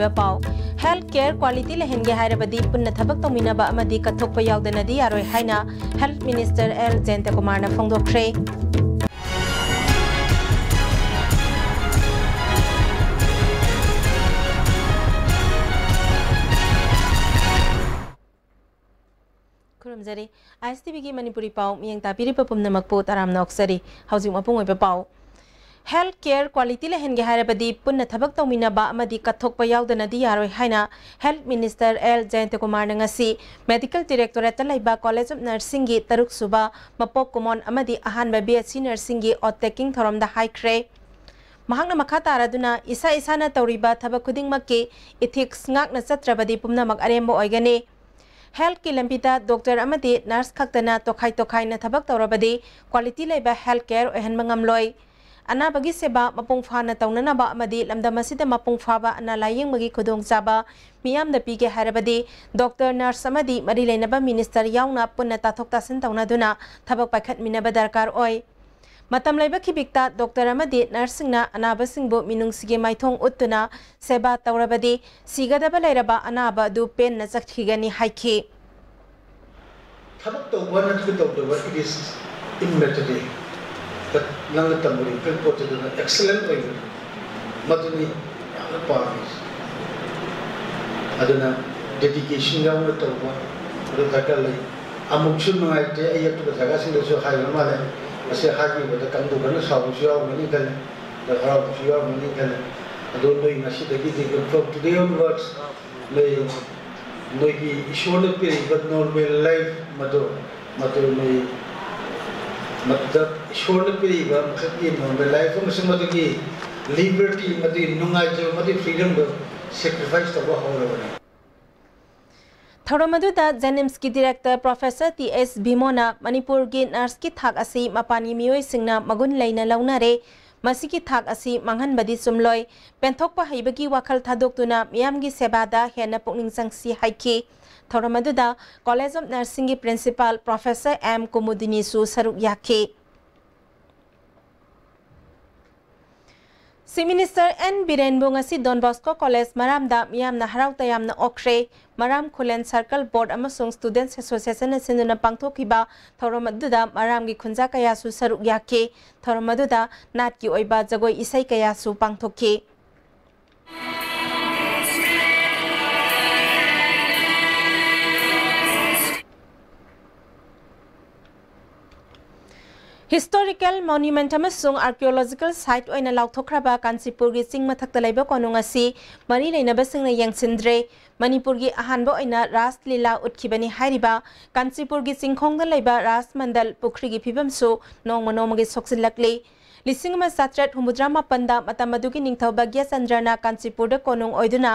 पाव health care quality लेहनगे हायरबदी पुन्ना थबक तोमिनाबा अमदी कथोकपा यावदनदी यारोय हायना हेल्थ मिनिस्टर एल जयंत कुमारना फोंदोखरे खुरमजरी आईएसटीवी की मणिपुरी पाव मियंग तापिरि पुमनमकपो ताराम नोक्सरी हौजिक मपुंग ओइबा पाव हेल्थ केयर क्वालिटी लेहनगे हायरबदी पुन्ना थबक तोमिनाबा अमदी कथोकपा यावदनदी यारोय हायना health minister L Jayant Kumar नंगसी मेडिकल डायरेक्टोरेट लैबा कॉलेज ऑफ नर्सिंग की तरुक सुबा मपोक कुमोन अमदी अहानबा बीएससी नर्सिंग की ओटेकिंग थोरमदा हाइख्रे महांगना मखा तारादुना इसा इसाना तौरिबा थबक खुदिंगमक्की ethics ngakna chatrabadi pumnamak arembo oigani health की लंबीदा डॉक्टर अमदी नर्स खक्तना तोखाई तोखाई न थबक तौरबदी क्वालिटी लेबा हेल्थ केयर ओहनबा ngamloi अनाबगी सेबा मपुंग फाना तौननाबा अमदी लमदमसिदा मपुंग फाबा अना लायेंगमगी खुदोंग चाबा मियामदा पीगे हारबदी डॉक्टर नर्स अमदी मरी लेनबा मिनिस्टर यावना पुन्ना ताथोक तासन तौनादुना थबक पाखत मिनबा दरकार ओय मतम लेबा खिबिकता डॉक्टर अमदी नर्सिंगना अनाबसिंगबो मिनुंगसिगे माइथोंग उत्तुना सेबा तौरबदी सिगदबा लेरबा अनाबा दु पेन न चखिगनी हाइखि थबक तौबा नथु तौदबा इट इज इमेटरी but nang tamuri pen pote do excellent way maduni yamna paris aduna dedication ga mo tawba ro dakal lai amuksu no aite ayatu da jaga sing so hai ma le ase haji bo da kandu bana sabu sio mani kal da harap sio mani kal ado noi nasi dagi di from today onwards le noi ki ishole pe but normal life mado noi मतलब should पे इबा मखकी normal life में समझ की liberty मति नुंगाई जो मति freedom को sacrifice तब हो रहा है थौरमदुदा जेनिम्स की डायरेक्टर प्रोफेसर टीएस भीमोना मणिपुर की नर्स की थाक असी मपानी मियोय सिंगना मगुन लेना लौनारे मसी की थाक असी मंगहनबदी सुमलोय पेंथोकपा हैबगी वाखल थादोक्तुना मियामगी सेबादा हेना पुकनिंग संगसी हाइखि थौरमदुदा कॉलेज ऑफ नर्सिंग की प्रिंसिपल प्रोफेसर एम कुमुदिनी सु सरुक याखे सी मिनिस्टर एन बिरेनबो ngasi डॉन बॉस्को कॉलेज मरामदा मियामना हराउ तयामना ओख्रे मराम खुलेन सर्कल बोर्ड अमसुंग स्टूडेंट्स एसोसिएशन सिंदुना पांगथोकिबा थौरमदुदा मरामगी खुंजा कयासु सरुक याखे थौरमदुदा नाट की ओइबा जगोय इसै कयासु पांगथोखि हिस्टोरिकल मॉन्यूमेंट अमसुंग आर्कियोलॉजिकल साइट ओइना लाउथोख्रबा कांचीपुर की चिंग मथक्ता लैबा कोनुंग असि मरी लेनबा सिंगना यंगसिंद्रे मणिपुर की अहानबा ओइना रास लीला उठखिबनी हारिबा कांचीपुर की चिंखोंगदा लैबा रास मंडल पुखरी की फिबमसु नोंग मनोमगे सोक्सिलकले लिसिंग मा सात्रेट हुमुद्रा मापंदा मतमदुगी निंगथौ भाग्य चंद्रना कांचीपुर कोनुंग ओइदुना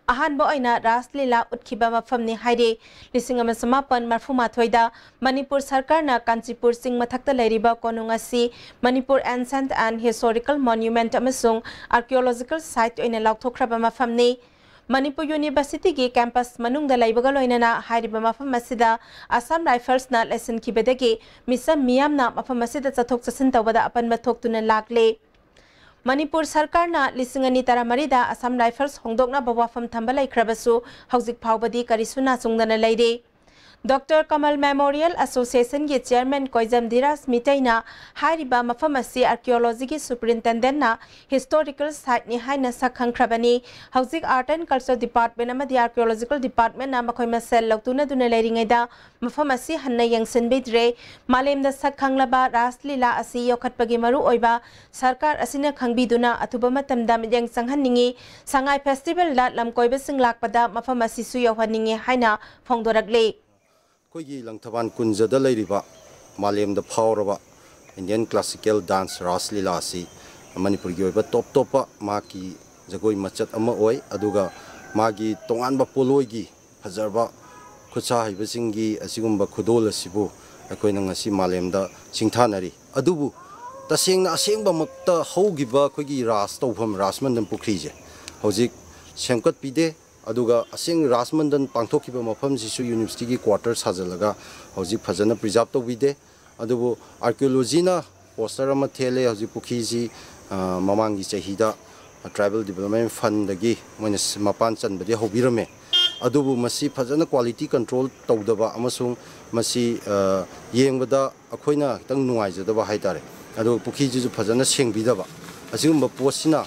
अहानबा ओइना रास लीला उठखिबा मफमनि हाइरे लिसिंग मा समापन मरफुमाथोइदा मणिपुर सरकारना कांचीपुर सिंग मथक्ता लैरिबा कोनुंग असि Manipur ancient and historical monument अमसुंग आर्कियोलॉजिकल साइट ओइना लाउथोख्रबा मफमनि मणिपुर यूनिवर्सिटी की कैंपस मनुंग लैबगा लोइनना हारिबा मफम असिदा असम राइफल्स ना लेसन खिबदगी मिसम मियामना मफम असिदा चथोक चसिन तौबदा अपन बथोक्तुना लागले मणिपुर सरकार ना लिसिंग अनि तरा मरिदा असम राइफल्स होंदोकना बवाफम थंबा लैख्रबसु हौजिक फावबदी करिसुना सुंगदना लैरे डॉक्टर कमल मेमोरियल एसोसिएशन के चेयरमैन कोइजम धीराज मिटैना हारिबा मफम असि आर्कियोलॉजी की सुपरिटेंडेंट ना हिस्टोरिकल साइट नि हाइना सखंख्रबनी हौजिक आर्ट एंड कल्चर डिपार्टमेंट अमदि आर्कियोलॉजिकल डिपार्टमेंट ना मखोय मसेल लौतुना दुना लैरिङैदा मफम असि हन्ना यंगसिनबिद्रे मालेमदा सखंगलबा रासलीला असि योखटपगी मरु ओइबा सरकार असिना खंगबिदुना अथुबा मतमदा मियंग संगहन्निङि संगाई फेस्टिवल ला लमकोइबसिंग लाकपदा मफम असि सु योहन्निङि हाइना फोंदोरकले कोई लंथबान कुंजद लेरिबा मालेमद फावरबा इंडियन क्लासिकल डांस रासलीला असि मणिपुर की ओइबा टॉप टॉप माकी जगोई मचत अमा ओय अदुगा मागी तोंगानबा पोलोयगी फजरबा खुचा हाइबसिंगी असिगुम्बा खुदोल असिबु अखोइना ngasi मालेमद चिंथानरी अदुबु तसेंगना असेंगबा मक्ता हौगिबा खोगी रास तौफम रासमंदन पुखरीजे हौजिक सेमकत पिदे अदुगा असेंग रासमंदन पांथोखिबा मफम सिसु यूनिवर्सिटी की क्वार्टर साजलगा हौजिक फजन प्रिजर्व तौबिदे अदुबु आर्कियोलॉजी ना पोस्टर अमा थेले हौजिक पुखीजी ममांगी चहिदा ट्राइबल डेवलपमेंट फंड दगी मोइना मपान चनबदि हौबिरमे अदुबु मसी फजन क्वालिटी कंट्रोल तौदबा अमसुंग मसी येंगबदा अखोइना खितंग नुवाइजदबा हाइतारे अदु पुखिजिजु फजन सेंगबिदबा असिगुम्बा पोस्टसिना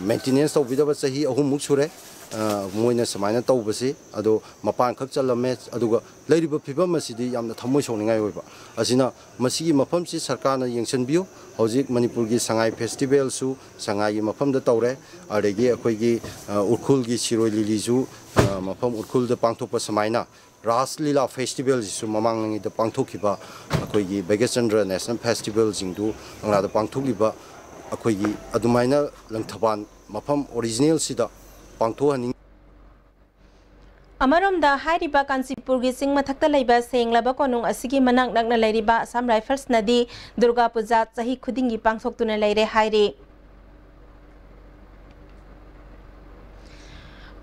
मेंटेनेंस तौबिदबा चही अहुमुक सुरे मोइना समाइना तौबसी अदु मपान खक चलमे अदुगा लैरिबा फिबम मसिदि यामना थमोइ सोनिंगाय ओइबा असिना मसिगी मफमसि सरकारना येंसनबियो हौजिक मणिपुर की संगाई फेस्टिवल सु संगाई मफम द तौरे अरेगी अखोइगी उखुल की सिरोय लिलीजु मफम उखुल द पांथोप समाइना रासलीला फेस्टिवल सु ममांगनी द पांथोखिबा अखोइगी बेगेचंद्र नेशनल फेस्टिवल जिंदु अंगला द पांथोखिबा अखोइगी अदुमाइना लंगथबान मफम ओरिजिनल सिदा पांथोहनि अमरोमदा हाइरिबा कांचीपुर की सिंह मथक्ता लैबा सेंगलाबा कोनुंग असिगी मनाक नकना लैरिबा असम राइफल्स नदी दुर्गा पूजा चही खुदिंगी पांगथोक्तुना लैरे हाइरे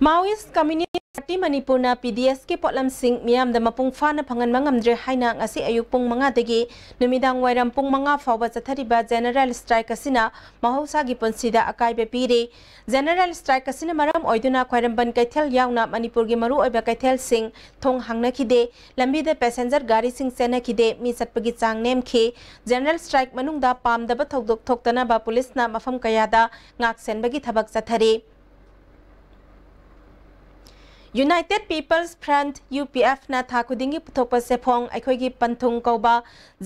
माओइस्ट कम्युनिटी पार्टी मणिपुरना पीडीएस के पोटलम सिंह मियाम द मपुंग फाना फंगन मंगमद्रे हाइना ngasi ayuk pung 5 dagi numidang wairam pung 5 fawba chathariba general strike asina mahausa gi punsida akai be pire general strike asina maram oiduna khairamban kaithel yauna manipur gi maru oiba kaithel sing thong hangna khide lambi de passenger gari sing sena khide mi satpagi chang nem khe general strike manung da pam da ba thodok thoktana ba police na mafam kayada ngak senbagi thabak chathare United People's Front UPF na thakudingi puthokpa sephong aikhoigi panthung koba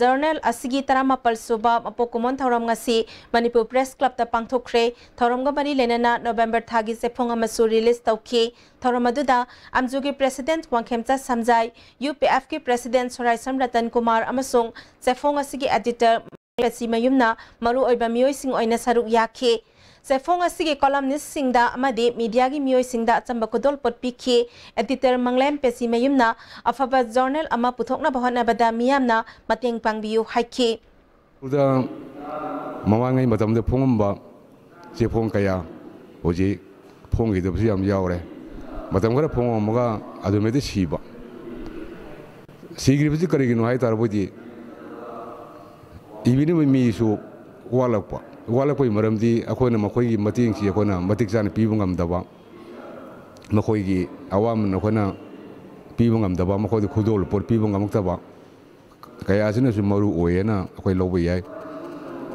journal asigi taramapal suba mapokumon thoram ngasi Manipur Press Club ta pangthokre thoramga bari lenana November thagi sephong amasu release tawki thoramadуда amjugi president wangkhemcha samjai UPF ki president Sorai Samratan Kumar amasung sephong asigi editor Pesi Mayumna maru oiba mioi sing oina saruk yakhe Sefong asigi columnist singda amadi media gi mioi singda achamba kodol pot pikhi editor manglem pesi mayumna afaba journal ama puthokna bahana bada miyamna mateng pangbiu haikhi uda mawangai matamde phongamba sefong kaya hoji phongi de yam yaure matam gara phongamaga adumede siba sigri bisi karigino hai tarbodi ibini mi su walakpa walakoi maramdi akoina makoi mating si akoina matik jana pibungam daba makoi gi awam akoina pibungam daba makoi de khudol por pibungam daba kaya asina su maru oyena akoi lobo yai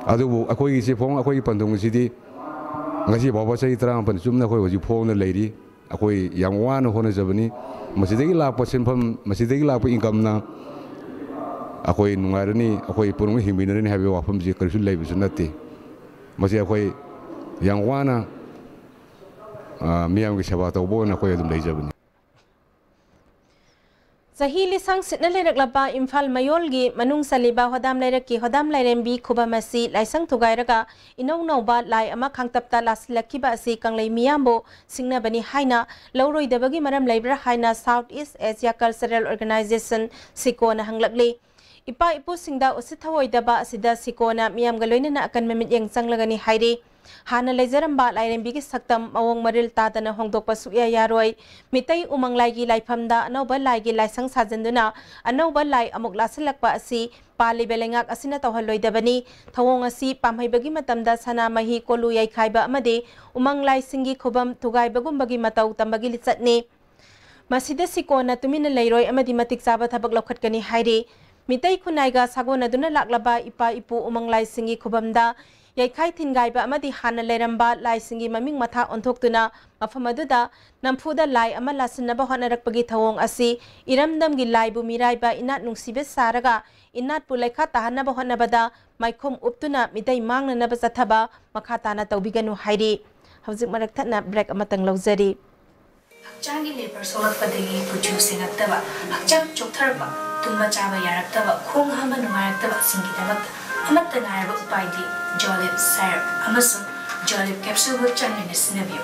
adu akoi gi se phong akoi pandung si di ngasi baba sai trang pan sumna akoi hoji phong na leiri akoi yang wan hona jabani masidegi la percent pham masidegi la income na akoi nungarani akoi purung himbinani habe wafam ji karsu lai bisunati masih akoi yang wana miyam ki saba tawbo na akoi adum leijabani Sahi lisang sitna lerak laba Imphal Mayol gi manung saliba hodam lerak ki hodam lairembi khuba masi laisang thugairaga inong nauba lai ama khangtapta laslakkiba asi kanglei miyambo singna bani haina lauroi dabagi maram laibra haina Southeast Asia Cultural Organization sikona hanglakli Ipa ipu singda usithawoi daba asida sikona miyam galoina na akan memit yang changlagani hairi hana leijaramba lairembi gi saktam mawong maril tadana hongdokpa suya yaroi mitai umanglai gi laifamda anauba lai gi laisang sajanduna anauba lai amuk lasalakpa asi pali belengak asina tawhaloi dabani thawong asi pamhaibagi matamda sana mahi kolu yai khaiba amade umanglai singi khobam tugai bagumbagi matau tambagi lichatne masida sikona tumina leiroi amadi matik chaba thabak lokhatkani hairi Mitai kunaiga sagona duna laklaba ipa ipu umanglai singi khubamda yaikhai thingaiba amadi hana leramba lai singi maming matha onthokduna mafamaduda namphuda lai ama lasinaba honarakpagi thawong asi iramdam gi lai bu miraiba inat nungsibe saraga inat pulaikha tahanaba honabada maikhom uptuna mitai mangnanaba chathaba makhatana tawbiganu hairi hawjik marakthana break amatang lawjari Hakchangi labor solakpadagi puju singaktaba hakchang choktarba tumba chaba yaraktaba khong hama nungayaktaba singidabak amatta ngaraba upaidi jolip syrup amasung jolip capsule bu chanlina sinabiyo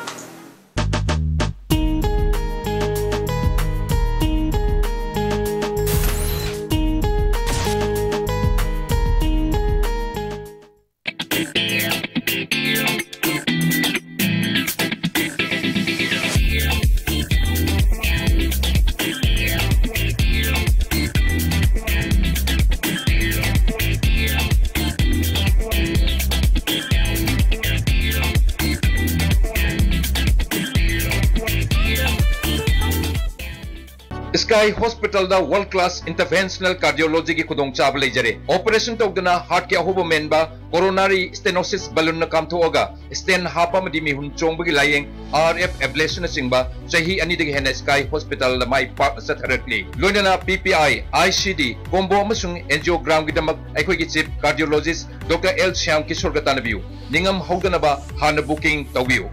Sky Hospital da world class interventional cardiology ki khudong chab leijare. Operation tawdana heart ke ahoba menba coronary stenosis balloon na kamthoga stent hapa madi mi hun chongbagi layeng RF ablation na singba chahi ani dagi hena Sky Hospital la mai park satharatli. Loinana PPI ICD combo amasung angiogram gi damak aikoi ki chief cardiologist Dr. L Shyam Kishore Gatanabiu ningam haudanaba hana booking tawbiu.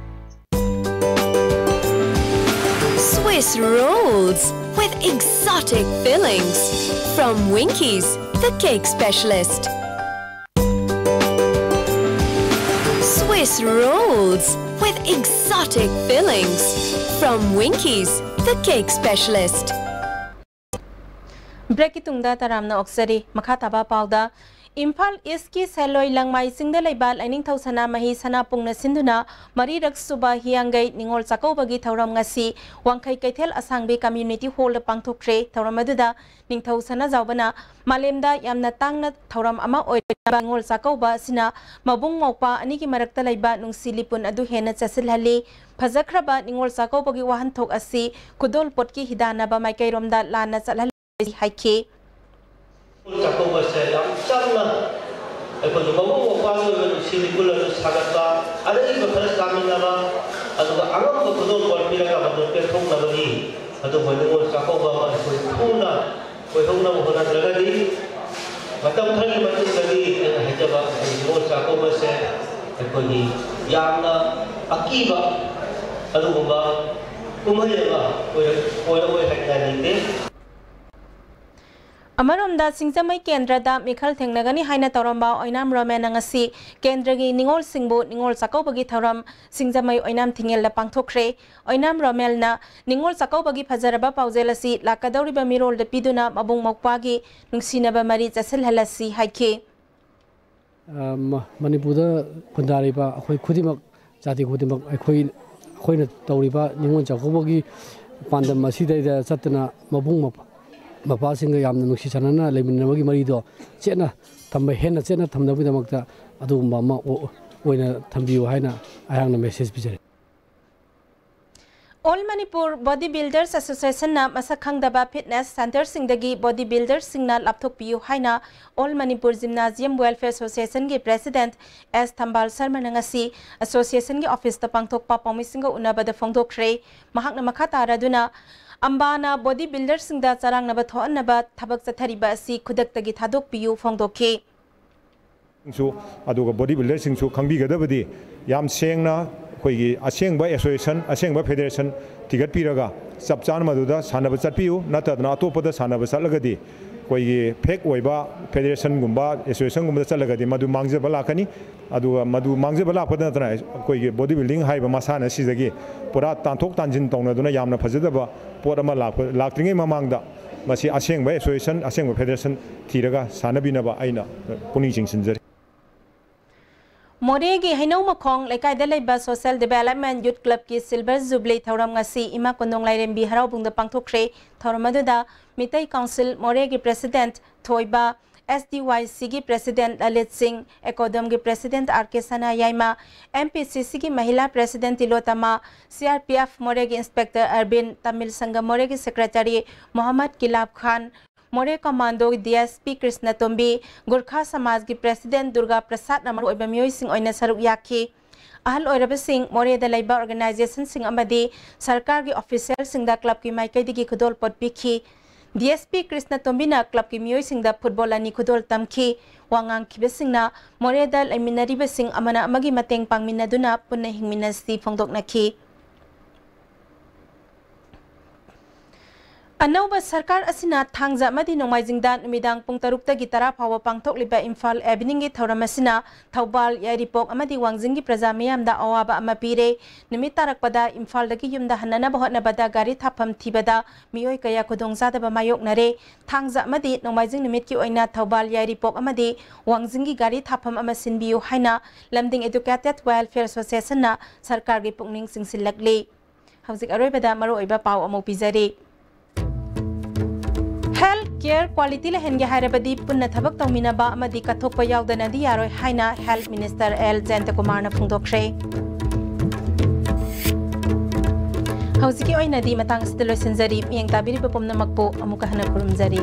Swiss rolls with exotic fillings from Winkies, the cake specialist. Swiss rolls with exotic fillings from Winkies, the cake specialist. Break itungda taramna oksari makhataba pauda Imphal East ki Seloi Langmai Singda Laibal Aning Tausana Mahi Sana Pungna Sinduna Mari Rak Suba Hiangai Ningol Sakau Bagi Tauram Ngasi Wangkai Kaitel Asangbe Community Hall Pangtokre Tauram Maduda Ning Tausana Zaubana Malemda Yamna Tangna Tauram Ama Oi Bangol Sakau Ba Sina Mabung Maupa Aniki Marakta Laiba Nung Silipun Adu Hena Chasil Hali Pazakraba Ningol Sakau Bagi Wahan Tok Asi Kudol Potki Hidana Ba Maikai Romda Lana Salhali Haike Jacoba said, "Samna, I put the Mamu Palo Silipula Sagata, I didn't even first time in Lava, and the Arab of the Lord Piraga of the Petong Navani, and the Wadu Jacoba, with Puna, with Hona Honagadi, but I'm telling you, and Hajaba, and the Jacoba said, I put the Yana, Akiba, Alumba, Umayava, where I had that. Amaromda Singsamai Kendrada Mikhal Thengnagani Haina Toramba Oinam Romanangasi Kendragi Ningol Singbo Ningol Sakobagi Thoram Singsamai Oinam Thingel La Pangthokre Oinam Romelna Ningol Sakobagi Pazaraba Pauzelasi Lakadoriba Mirol de Piduna Mabung Mokpagi Nungsinaba Mari Jasil Halasi Haike Manipura Kundariba Akoi Kudimak Jati Kudimak Akoi Koina Toriba Ningol Sakobagi Pandam Masida Satana Mabung Mapasinga Yam Nukshanana, Leminamagi Marido, Chena, Tamahena, Chena, Tamnavidamakta, Adumama, when a Tambu Haina, I am the message. All Manipur Bodybuilders Association na Masakang Daba Fitness Center Singdagi Bodybuilders Singna Laptop Piu Haina All Manipur Gymnasium Welfare Association ge President S Thambal Sharma Nangasi Association ge Office ta Pangthok pa Pamisinga Unaba da Phongdokre Mahakna Makhata Raduna Ambana bodybuilder singda charang naba thoan naba thabak chathariba asi khudaktagi thadok piu phongdokhe so aduga bodybuilder singsu khangbi gadabadi yam sengna khoigi asengba association asengba federation tigat piraga chapchan maduda sanaba chatpiu natadna atopada sanaba chatlagadi khoigi fake oiba federation gumba association gumba chatlagadi madu mangjaba lakani aduga madu mangjaba lakpada natna khoigi bodybuilding haiba masana sidagi pura tanthok tanjin tongnaduna yamna phajadaba Porama Lacting Mamanga, Masi Aseng Association, Aseng Federation, Tiraga, Sanabinaba, Aina, Punishing Sinzer. Moregi Hino Makong, like I Deleba Social Development Youth Club ki Silver Zuble Tauramasi, Ima Kondong Lairen Biharabung the Pangtokre, Tauramaduda, Mitai Council, Moregi President, Toiba, SDYC President Lalit Singh, Ekodom President Arkesana Yaima, MPCC ki Mahila President Tilotama, CRPF Moregi Inspector Arbin, Tamil Sangha Moregi Secretary Muhammad Kilab Khan, More Commando DSP Krishna Tombi, Gurkha Samaj ki President Durga Prasad Namar Oibamyoy Singh Oina Saruk Yaki. Ahal Oiraba Singh, More the Labor Organization Singh Amadi, Sarkar ki Officer Singh da Club ki Maikai Digi Kudol Pot Piki, DSP Krishna Tombina Club ki Mioy Singh da Football ani Kudol Tamki, Wangang Kibesingna, More dal Aminari Besing Amana Amagi Mateng Pangminaduna, Punna Hingminasti Fongdok Naki. Anauba Sarkar Asina Tangza Madi Nomaizingdan Midang Pungtarukta Gitara Power Pangtok Liba Imphal Eveningi Tauramasina Taubal Yaripok Amadi Wangzingi Prazamayam da Awaba Amapire Nimitarak Pada Imphal Dagi Yumda Hanana Bahot Nabada Gari Thapam Tibada Mioy Kaya Kudongzada Bamayok Nare Tangza Madi Nomaizing Nimitki Oina Taubal Yaripok Amadi Wangzingi Gari Thapam Amasin Biu Haina Lamding Educated Welfare Association na Sarkar Gi Pungning Singsilakli Hauzik Aroybada Maro Iba Pau Amopizari Health care quality la henge harabadi punna thabak tawminaba amadi kathokpa yawdana di yaroi haina Health Minister L Jayanta Kumar na phungdokre Hausi ki oina di matang sida loisinjari miyang tabiri pa pomna makpo amuka hana kurumjari.